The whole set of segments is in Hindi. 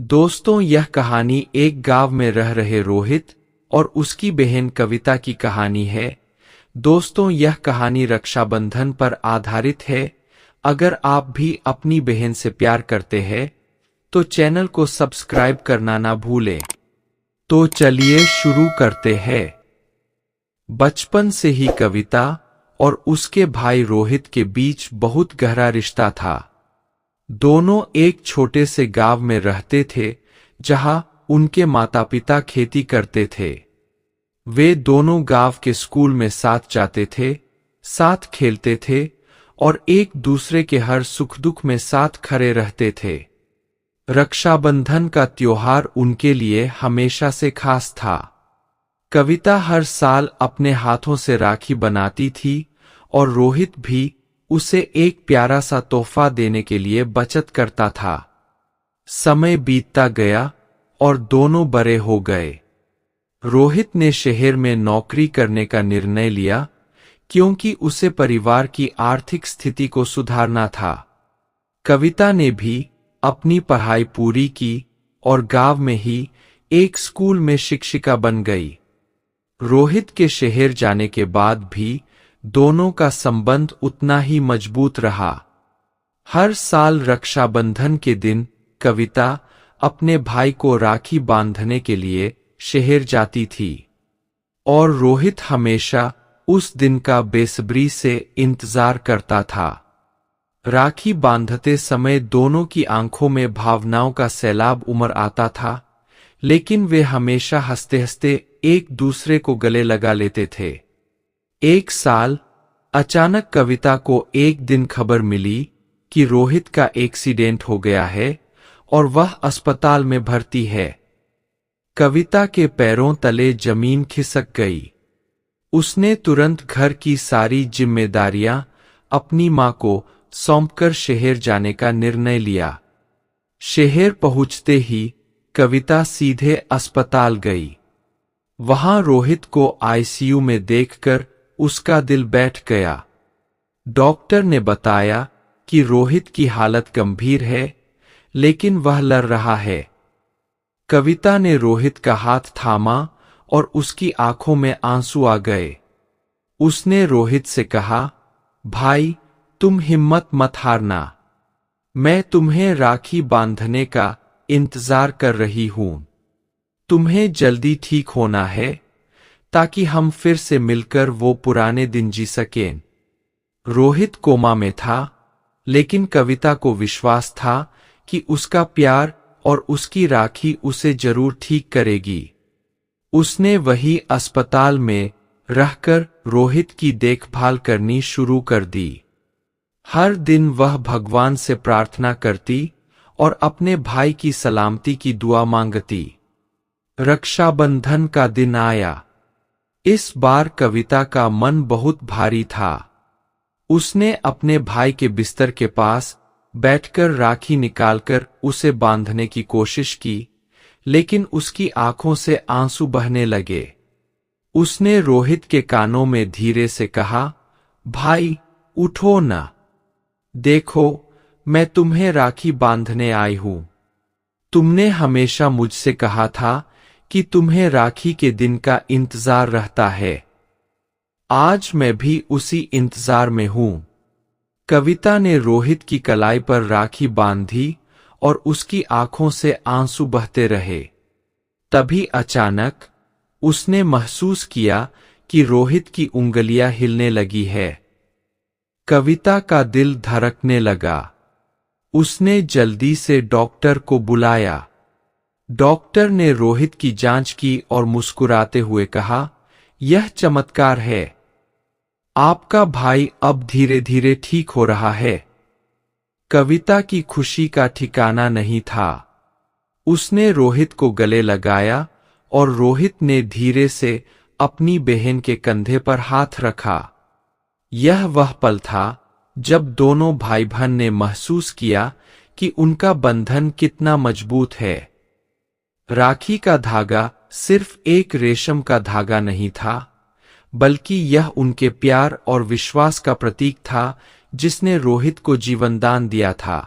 दोस्तों, यह कहानी एक गांव में रह रहे रोहित और उसकी बहन कविता की कहानी है। दोस्तों, यह कहानी रक्षाबंधन पर आधारित है। अगर आप भी अपनी बहन से प्यार करते हैं तो चैनल को सब्सक्राइब करना ना भूलें। तो चलिए शुरू करते हैं। बचपन से ही कविता और उसके भाई रोहित के बीच बहुत गहरा रिश्ता था। दोनों एक छोटे से गांव में रहते थे जहां उनके माता पिता खेती करते थे। वे दोनों गांव के स्कूल में साथ जाते थे, साथ खेलते थे और एक दूसरे के हर सुख दुख में साथ खड़े रहते थे। रक्षाबंधन का त्योहार उनके लिए हमेशा से खास था। कविता हर साल अपने हाथों से राखी बनाती थी और रोहित भी उसे एक प्यारा सा तोहफा देने के लिए बचत करता था। समय बीतता गया और दोनों बड़े हो गए। रोहित ने शहर में नौकरी करने का निर्णय लिया क्योंकि उसे परिवार की आर्थिक स्थिति को सुधारना था। कविता ने भी अपनी पढ़ाई पूरी की और गांव में ही एक स्कूल में शिक्षिका बन गई। रोहित के शहर जाने के बाद भी दोनों का संबंध उतना ही मजबूत रहा। हर साल रक्षाबंधन के दिन कविता अपने भाई को राखी बांधने के लिए शहर जाती थी और रोहित हमेशा उस दिन का बेसब्री से इंतजार करता था। राखी बांधते समय दोनों की आंखों में भावनाओं का सैलाब उमड़ आता था, लेकिन वे हमेशा हंसते हंसते एक दूसरे को गले लगा लेते थे। एक साल अचानक कविता को एक दिन खबर मिली कि रोहित का एक्सीडेंट हो गया है और वह अस्पताल में भर्ती है। कविता के पैरों तले जमीन खिसक गई। उसने तुरंत घर की सारी जिम्मेदारियां अपनी मां को सौंपकर शहर जाने का निर्णय लिया। शहर पहुंचते ही कविता सीधे अस्पताल गई। वहां रोहित को आईसीयू में देखकर उसका दिल बैठ गया। डॉक्टर ने बताया कि रोहित की हालत गंभीर है, लेकिन वह लड़ रहा है। कविता ने रोहित का हाथ थामा और उसकी आंखों में आंसू आ गए। उसने रोहित से कहा, भाई, तुम हिम्मत मत हारना। मैं तुम्हें राखी बांधने का इंतजार कर रही हूं। तुम्हें जल्दी ठीक होना है ताकि हम फिर से मिलकर वो पुराने दिन जी सकें। रोहित कोमा में था, लेकिन कविता को विश्वास था कि उसका प्यार और उसकी राखी उसे जरूर ठीक करेगी। उसने वही अस्पताल में रहकर रोहित की देखभाल करनी शुरू कर दी। हर दिन वह भगवान से प्रार्थना करती और अपने भाई की सलामती की दुआ मांगती। रक्षाबंधन का दिन आया। इस बार कविता का मन बहुत भारी था। उसने अपने भाई के बिस्तर के पास बैठकर राखी निकालकर उसे बांधने की कोशिश की, लेकिन उसकी आंखों से आंसू बहने लगे। उसने रोहित के कानों में धीरे से कहा, भाई, उठो ना। देखो, मैं तुम्हें राखी बांधने आई हूं। तुमने हमेशा मुझसे कहा था कि तुम्हें राखी के दिन का इंतजार रहता है। आज मैं भी उसी इंतजार में हूं। कविता ने रोहित की कलाई पर राखी बांधी और उसकी आंखों से आंसू बहते रहे। तभी अचानक उसने महसूस किया कि रोहित की उंगलियां हिलने लगी है। कविता का दिल धड़कने लगा। उसने जल्दी से डॉक्टर को बुलाया। डॉक्टर ने रोहित की जांच की और मुस्कुराते हुए कहा, यह चमत्कार है। आपका भाई अब धीरे धीरे ठीक हो रहा है। कविता की खुशी का ठिकाना नहीं था। उसने रोहित को गले लगाया और रोहित ने धीरे से अपनी बहन के कंधे पर हाथ रखा। यह वह पल था जब दोनों भाई बहन ने महसूस किया कि उनका बंधन कितना मजबूत है। राखी का धागा सिर्फ एक रेशम का धागा नहीं था, बल्कि यह उनके प्यार और विश्वास का प्रतीक था जिसने रोहित को जीवनदान दिया था।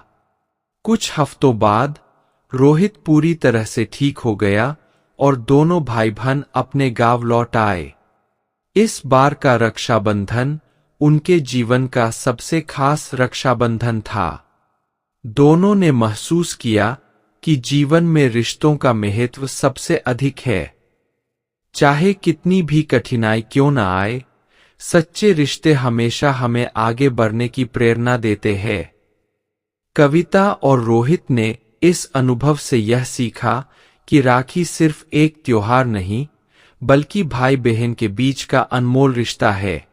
कुछ हफ्तों बाद रोहित पूरी तरह से ठीक हो गया और दोनों भाई बहन अपने गांव लौट आए। इस बार का रक्षाबंधन उनके जीवन का सबसे खास रक्षाबंधन था। दोनों ने महसूस किया कि जीवन में रिश्तों का महत्व सबसे अधिक है। चाहे कितनी भी कठिनाई क्यों न आए, सच्चे रिश्ते हमेशा हमें आगे बढ़ने की प्रेरणा देते हैं। कविता और रोहित ने इस अनुभव से यह सीखा कि राखी सिर्फ एक त्योहार नहीं, बल्कि भाई बहन के बीच का अनमोल रिश्ता है।